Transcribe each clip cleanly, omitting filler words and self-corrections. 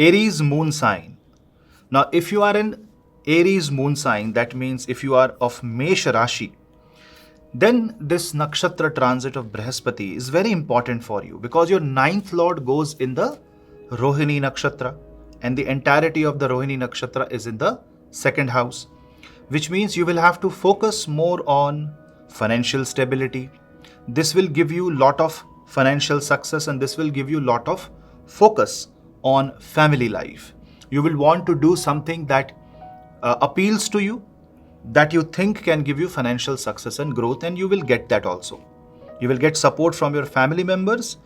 Aries moon sign. Now, if you are in Aries moon sign, that means if you are of Mesha Rashi, then this nakshatra transit of Brihaspati is very important for you because your ninth lord goes in the Rohini Nakshatra and the entirety of the Rohini Nakshatra is in the second house, which means you will have to focus more on financial stability. This will give you lot of financial success and this will give you lot of focus on family life. You will want to do something that appeals to you, that you think can give you financial success and growth, and you will get that also. You will get support from your family members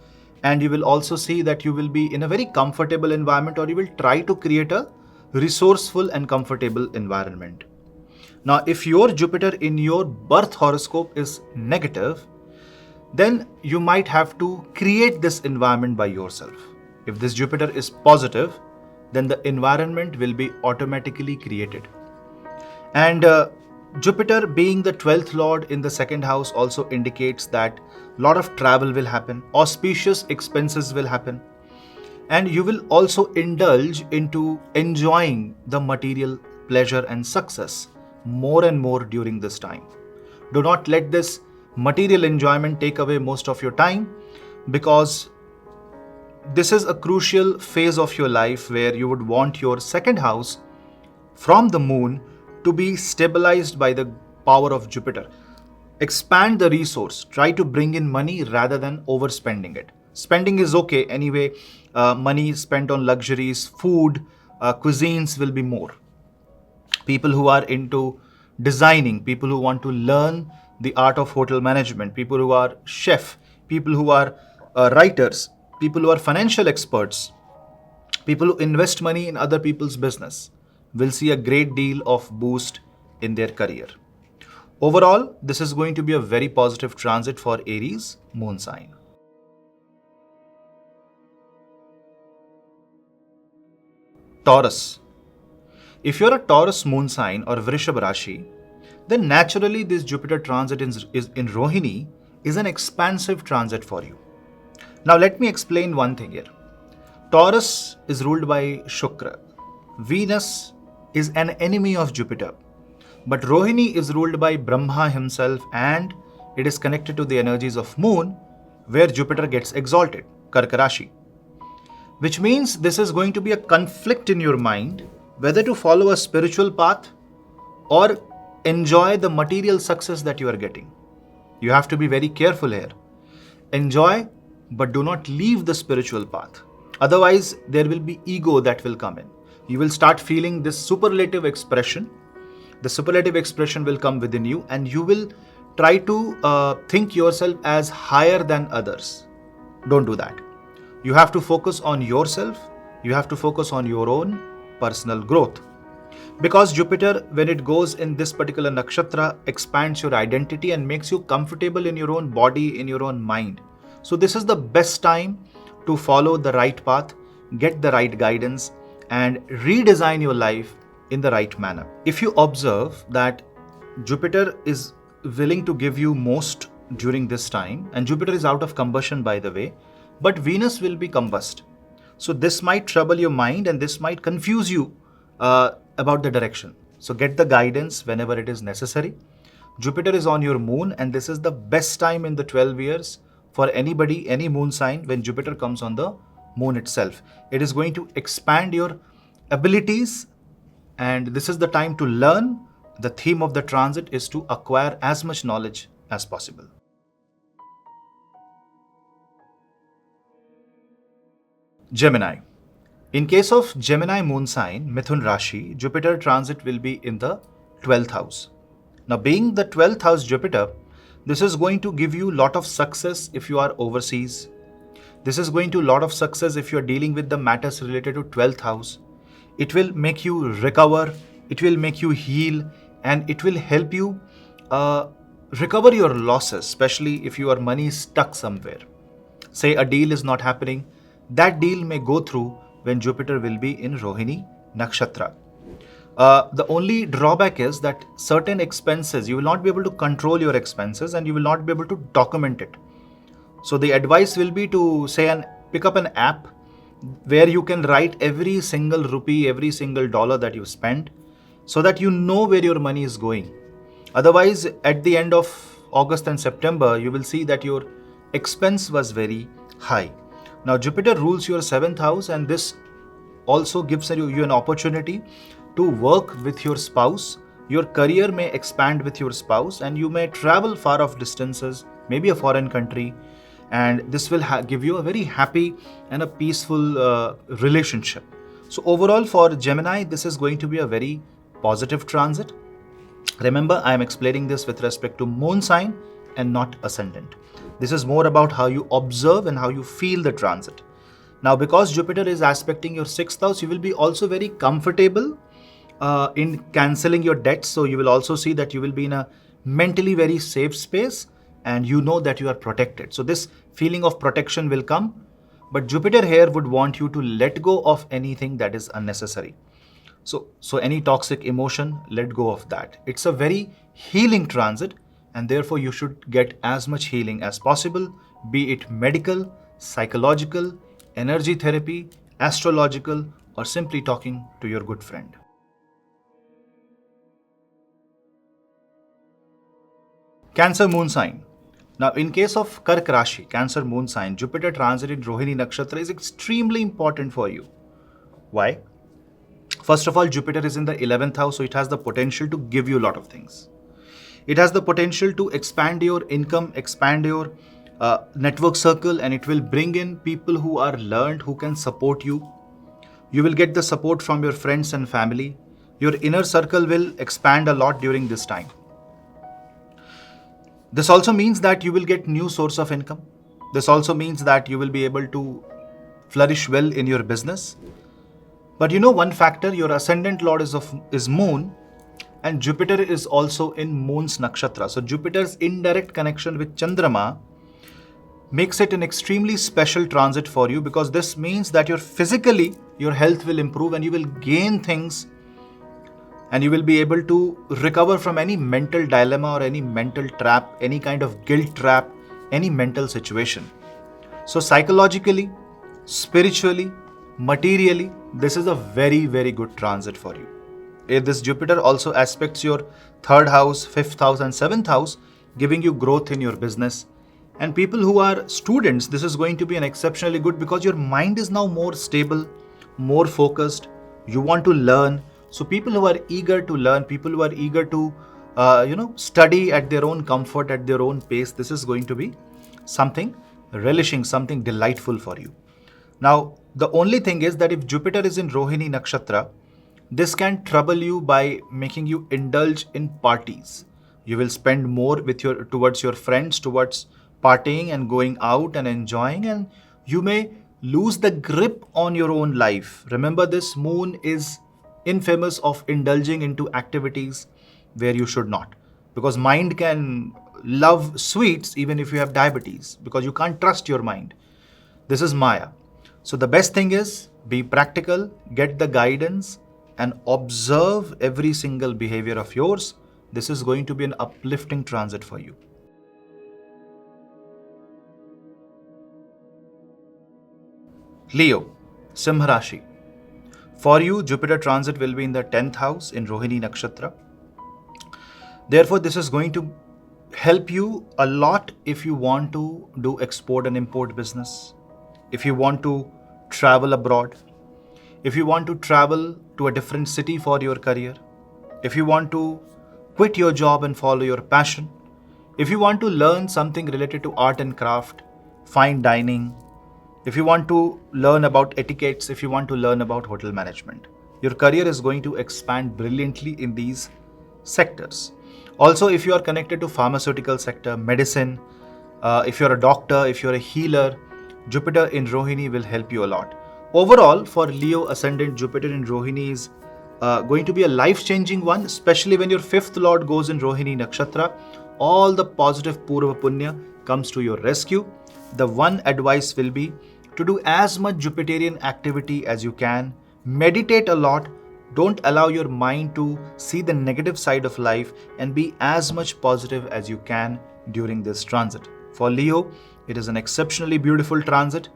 and you will also see that you will be in a very comfortable environment, or you will try to create a resourceful and comfortable environment. Now, if your Jupiter in your birth horoscope is negative, then you might have to create this environment by yourself. If this Jupiter is positive, then the environment will be automatically created. And Jupiter being the 12th lord in the second house also indicates that a lot of travel will happen, auspicious expenses will happen, and you will also indulge into enjoying the material pleasure and success more and more during this time. Do not let this material enjoyment take away most of your time, because this is a crucial phase of your life where you would want your second house from the moon to be stabilized by the power of Jupiter. Expand the resource. Try to bring in money rather than overspending it. Spending is okay anyway. Money spent on luxuries, food, cuisines will be more. People who are into designing, people who want to learn the art of hotel management, people who are chef, people who are writers, people who are financial experts, people who invest money in other people's business will see a great deal of boost in their career. Overall, this is going to be a very positive transit for Aries moon sign. Taurus. If you're a Taurus moon sign or Vrishab Rashi, then naturally this Jupiter transit in Rohini is an expansive transit for you. Now let me explain one thing here. Taurus is ruled by Shukra. Venus is an enemy of Jupiter. But Rohini is ruled by Brahma himself, and it is connected to the energies of moon, where Jupiter gets exalted, Karka Rashi. Which means this is going to be a conflict in your mind, whether to follow a spiritual path or enjoy the material success that you are getting. You have to be very careful here. Enjoy, but do not leave the spiritual path. Otherwise, there will be ego that will come in. You will start feeling this superlative expression. The superlative expression will come within you, and you will try to think yourself as higher than others. Don't do that. You have to focus on yourself. You have to focus on your own personal growth. Because Jupiter, when it goes in this particular nakshatra, expands your identity and makes you comfortable in your own body, in your own mind. So this is the best time to follow the right path, get the right guidance, and redesign your life in the right manner. If you observe that Jupiter is willing to give you most during this time, and Jupiter is out of combustion, by the way, but Venus will be combust. So this might trouble your mind and this might confuse you about the direction. So get the guidance whenever it is necessary. Jupiter is on your moon, and this is the best time in the 12 years for anybody, any moon sign, when Jupiter comes on the moon itself. It is going to expand your abilities, and this is the time to learn. The theme of the transit is to acquire as much knowledge as possible. Gemini. In case of Gemini moon sign, Mithun Rashi, Jupiter transit will be in the 12th house. Now, being the 12th house Jupiter, this is going to give you a lot of success if you are overseas. This is going to lot of success if you are dealing with the matters related to 12th house. It will make you recover, it will make you heal, and it will help you recover your losses, especially if your money is stuck somewhere. Say a deal is not happening, that deal may go through when Jupiter will be in Rohini Nakshatra. The only drawback is that certain expenses, you will not be able to control your expenses and you will not be able to document it. So the advice will be to pick up an app where you can write every single rupee, every single dollar that you spend, so that you know where your money is going. Otherwise, at the end of August and September, you will see that your expense was very high. Now, Jupiter rules your seventh house, and this also gives you an opportunity to work with your spouse. Your career may expand with your spouse, and you may travel far off distances, maybe a foreign country, and this will give you a very happy and a peaceful relationship. So, overall, for Gemini, this is going to be a very positive transit. Remember, I am explaining this with respect to moon sign and not ascendant. This is more about how you observe and how you feel the transit. Now, because Jupiter is aspecting your sixth house, you will be also very comfortable in cancelling your debts. So you will also see that you will be in a mentally very safe space, and you know that you are protected. So this feeling of protection will come. But Jupiter here would want you to let go of anything that is unnecessary. So any toxic emotion, let go of that. It's a very healing transit, and therefore you should get as much healing as possible, be it medical, psychological, energy therapy, astrological, or simply talking to your good friend. Cancer moon sign. Now, in case of Kark Rashi, Cancer moon sign, Jupiter transit in Rohini Nakshatra is extremely important for you. Why? First of all, Jupiter is in the 11th house, so it has the potential to give you a lot of things. It has the potential to expand your income, expand your network circle, and it will bring in people who are learned, who can support you. You will get the support from your friends and family. Your inner circle will expand a lot during this time. This also means that you will get new source of income. This also means that you will be able to flourish well in your business. But you know one factor, your ascendant lord is moon, and Jupiter is also in moon's nakshatra. So Jupiter's indirect connection with Chandrama makes it an extremely special transit for you, because this means that your health will improve, and you will gain things, and you will be able to recover from any mental dilemma or any mental trap, any kind of guilt trap, any mental situation. So psychologically, spiritually, materially, this is a very, very good transit for you. This Jupiter also aspects your third house, fifth house, and seventh house, giving you growth in your business. And people who are students, this is going to be an exceptionally good, because your mind is now more stable, more focused. You want to learn. So people who are eager to learn, people who are eager to study at their own comfort, at their own pace, this is going to be something relishing, something delightful for you. Now, the only thing is that if Jupiter is in Rohini Nakshatra, this can trouble you by making you indulge in parties. You will spend more towards your friends, towards partying and going out and enjoying, and you may lose the grip on your own life. Remember, this moon is infamous of indulging into activities where you should not, because mind can love sweets even if you have diabetes, because you can't trust your mind. This is Maya. So the best thing is be practical, get the guidance, and observe every single behavior of yours. This is going to be an uplifting transit for you. Leo, Simha Rashi. For you, Jupiter transit will be in the 10th house in Rohini Nakshatra. Therefore, this is going to help you a lot if you want to do export and import business, if you want to travel abroad, if you want to travel to a different city for your career, if you want to quit your job and follow your passion, if you want to learn something related to art and craft, fine dining, if you want to learn about etiquettes, if you want to learn about hotel management, your career is going to expand brilliantly in these sectors. Also, if you are connected to pharmaceutical sector, medicine, if you're a doctor, if you're a healer, Jupiter in Rohini will help you a lot. Overall, for Leo ascendant, Jupiter in Rohini is going to be a life-changing one, especially when your fifth lord goes in Rohini Nakshatra. All the positive Purva Punya comes to your rescue. The one advice will be to do as much Jupiterian activity as you can. Meditate a lot. Don't allow your mind to see the negative side of life, and be as much positive as you can during this transit. For Leo, it is an exceptionally beautiful transit.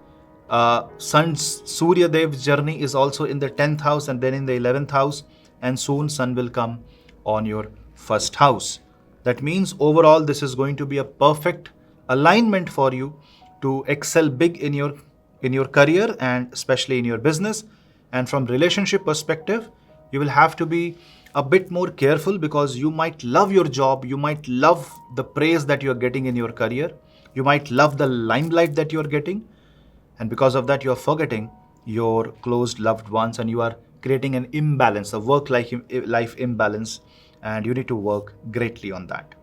Sun's Surya Dev's journey is also in the 10th house and then in the 11th house, and soon Sun will come on your first house. That means overall this is going to be a perfect alignment for you to excel big in your career and especially in your business. And from relationship perspective, you will have to be a bit more careful because you might love your job, you might love the praise that you are getting in your career, you might love the limelight that you are getting, and because of that you are forgetting your close loved ones and you are creating an imbalance, a work life imbalance, and you need to work greatly on that.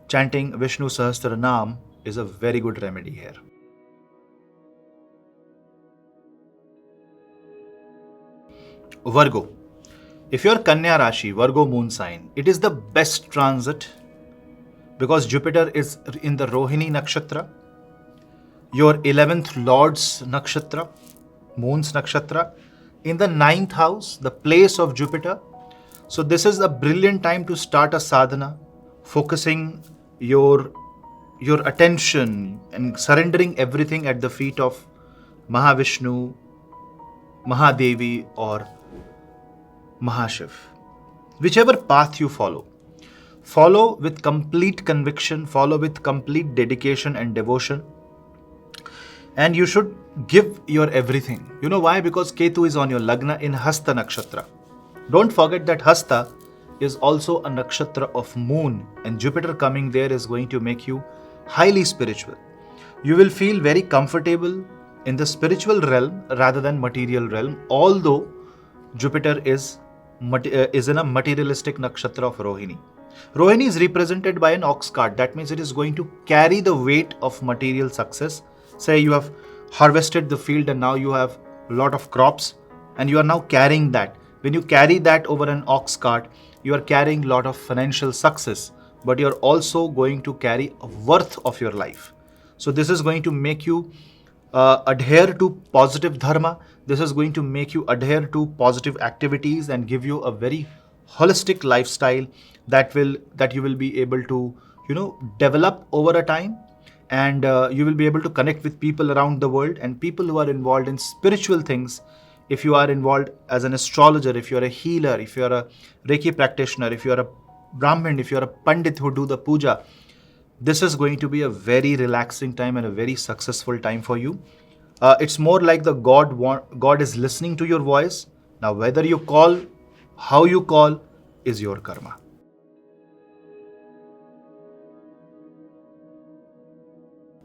Chanting Vishnu Sahasranam is a very good remedy here. Virgo. If you're Kanya Rashi, Virgo moon sign, it is the best transit because Jupiter is in the Rohini Nakshatra, your 11th Lord's Nakshatra, Moon's Nakshatra, in the 9th house, the place of Jupiter. So this is a brilliant time to start a sadhana, focusing your attention and surrendering everything at the feet of Mahavishnu, Mahadevi or Mahashiv. Whichever path you follow with complete conviction, follow with complete dedication and devotion. And you should give your everything. You know why? Because Ketu is on your Lagna in Hasta Nakshatra. Don't forget that Hasta is also a nakshatra of moon, and Jupiter coming there is going to make you highly spiritual. You will feel very comfortable in the spiritual realm rather than material realm, although Jupiter is in a materialistic nakshatra of Rohini. Rohini is represented by an ox cart. That means it is going to carry the weight of material success. Say you have harvested the field and now you have a lot of crops and you are now carrying that. When you carry that over an ox cart, you are carrying a lot of financial success, but you are also going to carry a worth of your life. So this is going to make you adhere to positive dharma. This is going to make you adhere to positive activities and give you a very holistic lifestyle that you will be able to develop over a time, and you will be able to connect with people around the world and people who are involved in spiritual things. If you are involved as an astrologer, if you are a healer, if you are a Reiki practitioner, if you are a Brahmin, if you are a Pandit who do the puja, this is going to be a very relaxing time and a very successful time for you. It's more like the God is listening to your voice. Now, whether you call, how you call is your karma.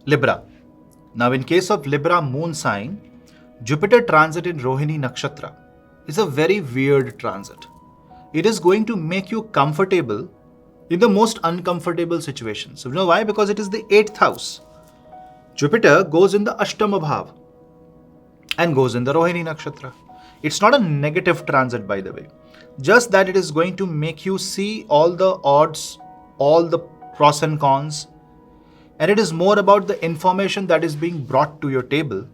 Libra. Now, in case of Libra moon sign, Jupiter transit in Rohini Nakshatra is a very weird transit. It is going to make you comfortable in the most uncomfortable situations. You know why? Because it is the 8th house. Jupiter goes in the Ashtama Bhav and goes in the Rohini Nakshatra. It's not a negative transit, by the way. Just that it is going to make you see all the odds, all the pros and cons, and it is more about the information that is being brought to your table.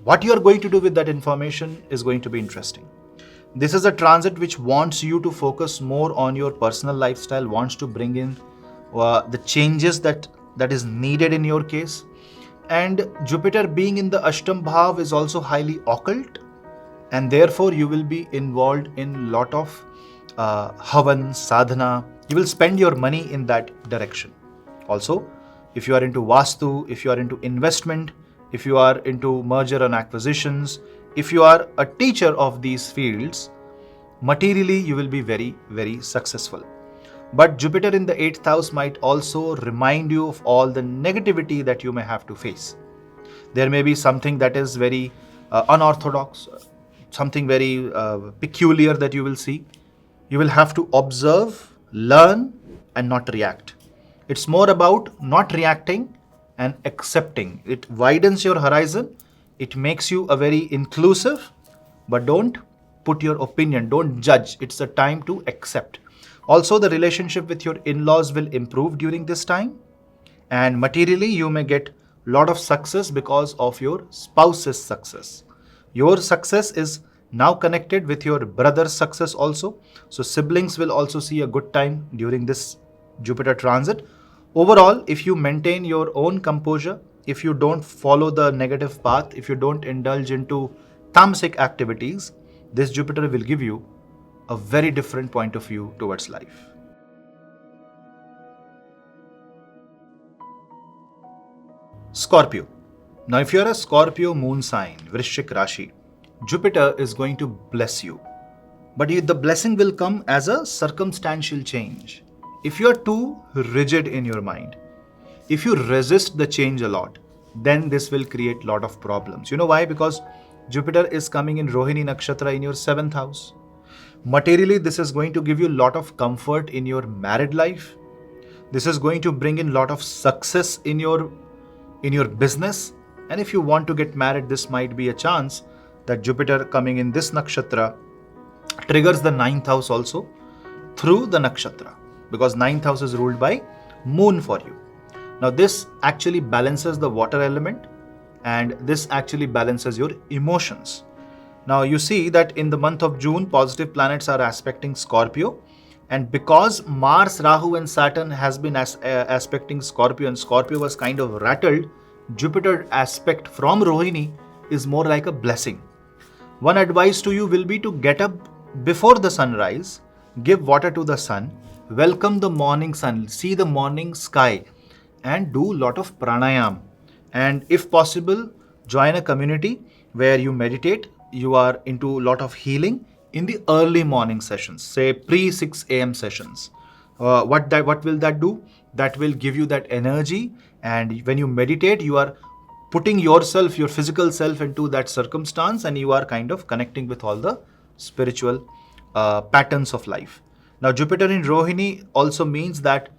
What you are going to do with that information is going to be interesting. This is a transit which wants you to focus more on your personal lifestyle, wants to bring in the changes that is needed in your case. And Jupiter being in the Ashtam Bhav is also highly occult, and therefore you will be involved in lot of havan, sadhana. You will spend your money in that direction. Also, if you are into Vastu, if you are into investment, if you are into merger and acquisitions, if you are a teacher of these fields, materially you will be very, very successful. But Jupiter in the 8th house might also remind you of all the negativity that you may have to face. There may be something that is very unorthodox, something very peculiar that you will see. You will have to observe, learn, and not react. It's more about not reacting and accepting. It widens your horizon. It makes you a very inclusive, but don't put your opinion, don't judge. It's a time to accept. Also, the relationship with your in-laws will improve during this time, and materially you may get a lot of success because of your spouse's success. Your success is now connected with your brother's success also. So siblings will also see a good time during this Jupiter transit. Overall, if you maintain your own composure, if you don't follow the negative path, if you don't indulge into tamasic activities, this Jupiter will give you a very different point of view towards life. Scorpio. Now, if you're a Scorpio moon sign, Vrishchik Rashi, Jupiter is going to bless you. But the blessing will come as a circumstantial change. If you're too rigid in your mind, if you resist the change a lot, then this will create a lot of problems. You know why? Because Jupiter is coming in Rohini Nakshatra in your 7th house. Materially, this is going to give you a lot of comfort in your married life. This is going to bring in a lot of success in your business. And if you want to get married, this might be a chance that Jupiter coming in this nakshatra triggers the 9th house also through the nakshatra, because 9th house is ruled by moon for you. Now this actually balances the water element, and this actually balances your emotions. Now you see that in the month of June, positive planets are aspecting Scorpio, and because Mars, Rahu and Saturn has been aspecting Scorpio, and Scorpio was kind of rattled, Jupiter aspect from Rohini is more like a blessing. One advice to you will be to get up before the sunrise, give water to the sun, welcome the morning sun, see the morning sky, and do a lot of pranayam. And if possible, join a community where you meditate, you are into a lot of healing in the early morning sessions, say pre 6 a.m. sessions. What will that do? That will give you that energy, and when you meditate, you are putting yourself, your physical self into that circumstance, and you are kind of connecting with all the spiritual patterns of life. Now Jupiter in Rohini also means that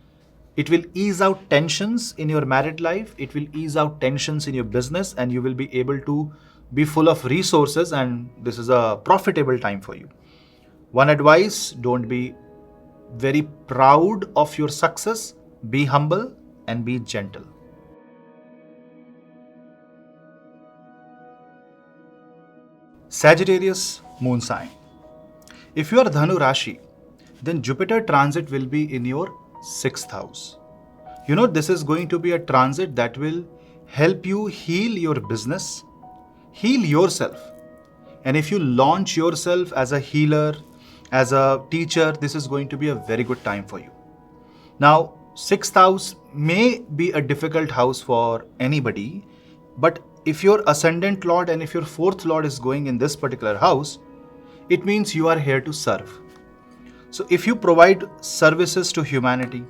it will ease out tensions in your married life, it will ease out tensions in your business, and you will be able to be full of resources, and this is a profitable time for you. One advice, don't be very proud of your success, be humble and be gentle. Sagittarius moon sign. If you are Dhanu Rashi, then Jupiter transit will be in your 6th house. You know, this is going to be a transit that will help you heal your business, heal yourself. And if you launch yourself as a healer, as a teacher, this is going to be a very good time for you. Now, 6th house may be a difficult house for anybody, but if your ascendant lord and if your 4th lord is going in this particular house, it means you are here to serve. So if you provide services to humanity,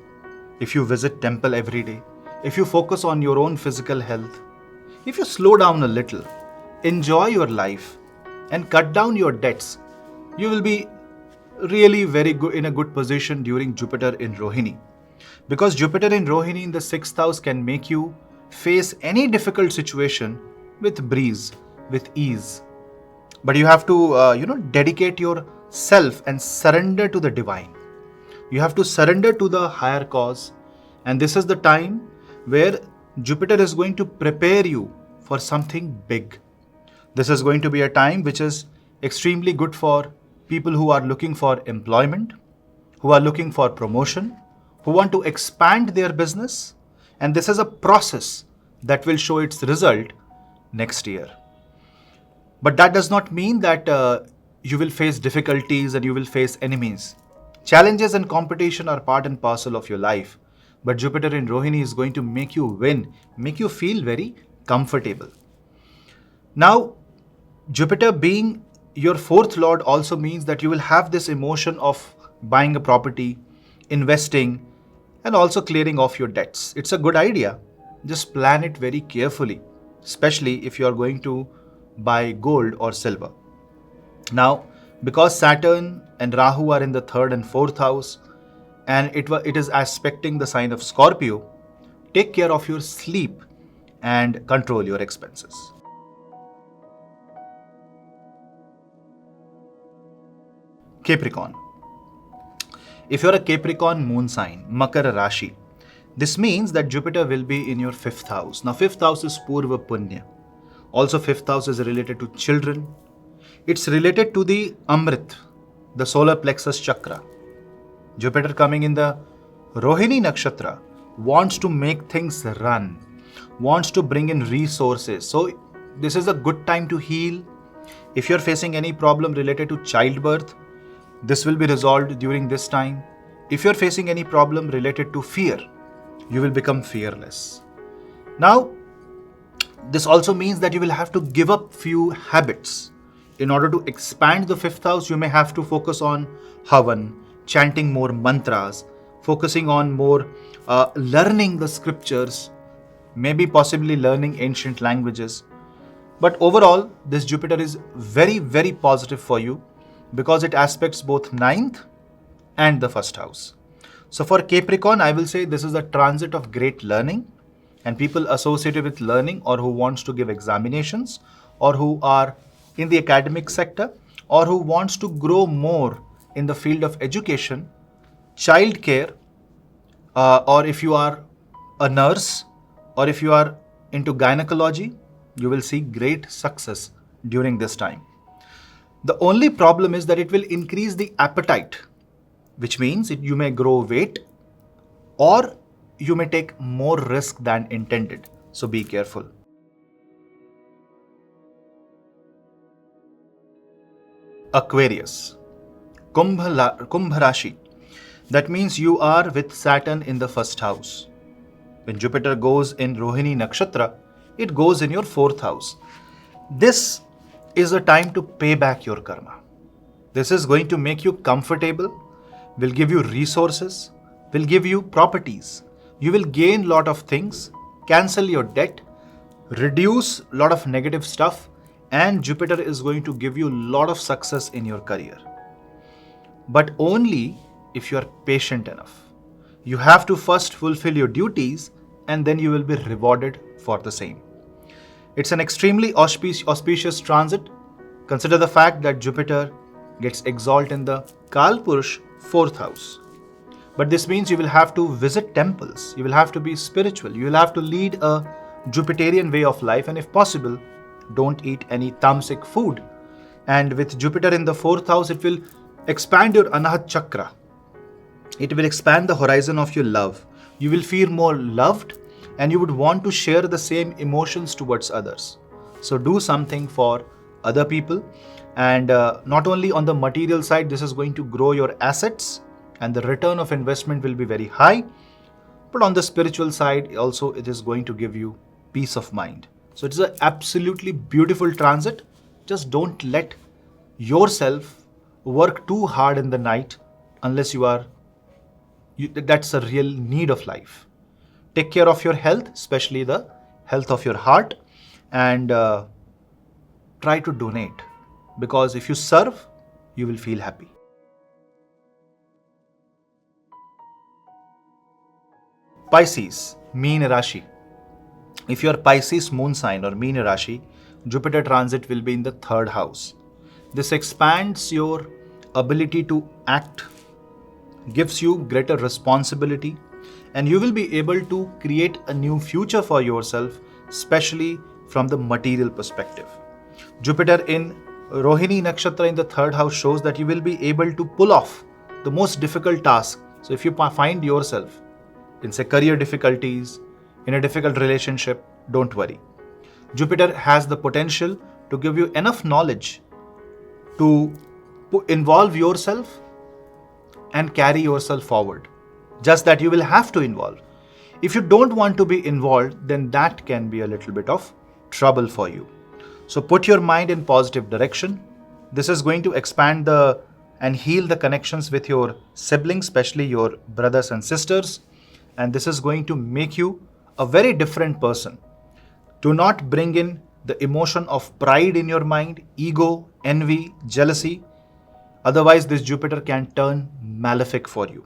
if you visit temple every day, if you focus on your own physical health, if you slow down a little, enjoy your life and cut down your debts, you will be really very good in a good position during Jupiter in Rohini. Because Jupiter in Rohini in the 6th house can make you face any difficult situation with breeze, with ease. But you have to, dedicate yourself and surrender to the divine. You have to surrender to the higher cause. And this is the time where Jupiter is going to prepare you for something big. This is going to be a time which is extremely good for people who are looking for employment, who are looking for promotion, who want to expand their business. And this is a process that will show its result next year. But that does not mean that you will face difficulties and you will face enemies. Challenges and competition are part and parcel of your life. But Jupiter in Rohini is going to make you win, make you feel very comfortable. Now, Jupiter being your 4th lord also means that you will have this emotion of buying a property, investing, and also clearing off your debts. It's a good idea. Just plan it very carefully, especially if you are going to buy gold or silver. Now, because Saturn and Rahu are in the 3rd and 4th house, and it is aspecting the sign of Scorpio, take care of your sleep and control your expenses. Capricorn. If you're a Capricorn moon sign, Makara Rashi, this means that Jupiter will be in your 5th house. Now 5th house is Purva Punya. Also 5th house is related to children. It's related to the Amrit, the solar plexus chakra. Jupiter coming in the Rohini Nakshatra wants to make things run, wants to bring in resources. So this is a good time to heal. If you're facing any problem related to childbirth, this will be resolved during this time. If you're facing any problem related to fear, you will become fearless. Now, this also means that you will have to give up few habits. In order to expand the fifth house, you may have to focus on Havan, chanting more mantras, focusing on more learning the scriptures, maybe possibly learning ancient languages. But overall, this Jupiter is very, very positive for you because it aspects both ninth and the first house. So for Capricorn, I will say this is a transit of great learning, and people associated with learning or who wants to give examinations or who are in the academic sector or who wants to grow more in the field of education, childcare, or if you are a nurse or if you are into gynecology, you will see great success during this time. The only problem is that it will increase the appetite, which means you may grow weight or you may take more risk than intended. So be careful. Aquarius, Kumbh Rashi. That means you are with Saturn in the first house. When Jupiter goes in Rohini Nakshatra, it goes in your fourth house. This is a time to pay back your karma. This is going to make you comfortable, will give you resources, will give you properties. You will gain lot of things, cancel your debt, reduce lot of negative stuff, and Jupiter is going to give you lot of success in your career. But only if you are patient enough. You have to first fulfill your duties and then you will be rewarded for the same. It's an extremely auspicious transit. Consider the fact that Jupiter gets exalted in the Kalpurush fourth house. But this means you will have to visit temples, you will have to be spiritual, you will have to lead a Jupiterian way of life, and if possible, don't eat any tamasic food. And with Jupiter in the fourth house, it will expand your Anahat Chakra. It will expand the horizon of your love. You will feel more loved and you would want to share the same emotions towards others. So do something for other people. And not only on the material side, this is going to grow your assets and the return of investment will be very high. But on the spiritual side, also it is going to give you peace of mind. So it is an absolutely beautiful transit. Just don't let yourself work too hard in the night unless that's a real need of life. Take care of your health, especially the health of your heart, and try to donate, because if you serve, you will feel happy. Pisces, Meen Rashi. If you are Pisces moon sign or Meen Rashi, Jupiter transit will be in the third house. This expands your ability to act, gives you greater responsibility, and you will be able to create a new future for yourself, especially from the material perspective. Jupiter in Rohini Nakshatra in the third house shows that you will be able to pull off the most difficult task. So if you find yourself in, say, career difficulties, in a difficult relationship, don't worry. Jupiter has the potential to give you enough knowledge to involve yourself and carry yourself forward. Just that you will have to involve. If you don't want to be involved, then that can be a little bit of trouble for you. So put your mind in positive direction. This is going to expand and heal the connections with your siblings, especially your brothers and sisters. And this is going to make you a very different person. Do not bring in the emotion of pride in your mind, ego, envy, jealousy. Otherwise, this Jupiter can turn malefic for you.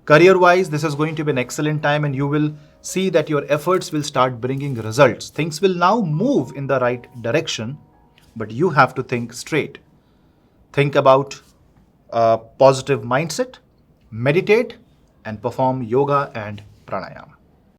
Career-wise, this is going to be an excellent time and you will see that your efforts will start bringing results. Things will now move in the right direction, but you have to think straight. Think about a positive mindset, meditate, and perform yoga and pranayama.